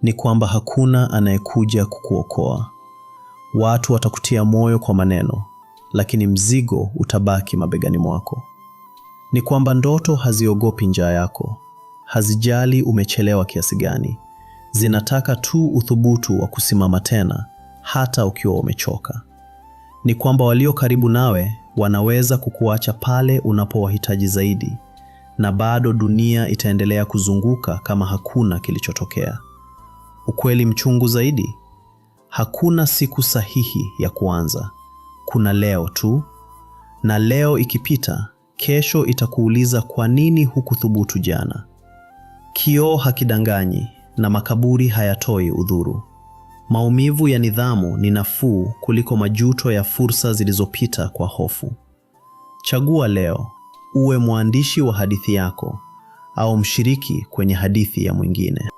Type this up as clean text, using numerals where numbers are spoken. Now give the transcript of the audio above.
ni kwamba hakuna anayekuja kukuokoa. Watu watakutia moyo kwa maneno, lakini mzigo utabaki mabegani mwako. Ni kwamba ndoto haziogopi njaa yako, hazijali umechelewa kiasi gani. Zinataka tu uthubutu wa kusimama tena, hata ukiwa umechoka. Ni kwamba walio karibu nawe wanaweza kukuacha pale unapowahitaji zaidi, na bado dunia itaendelea kuzunguka kama hakuna kilichotokea. Ukweli mchungu zaidi, hakuna siku sahihi ya kuanza. Kuna leo tu, na leo ikipita, kesho itakuuliza kwa nini hukuthubutu jana. Kioo hakidanganyi na makaburi hayatoi udhuru. Maumivu ya nidhamu ni nafuu kuliko majuto ya fursa zilizopita kwa hofu. Chagua leo, uwe mwandishi wa hadithi yako au mshiriki kwenye hadithi ya mwingine.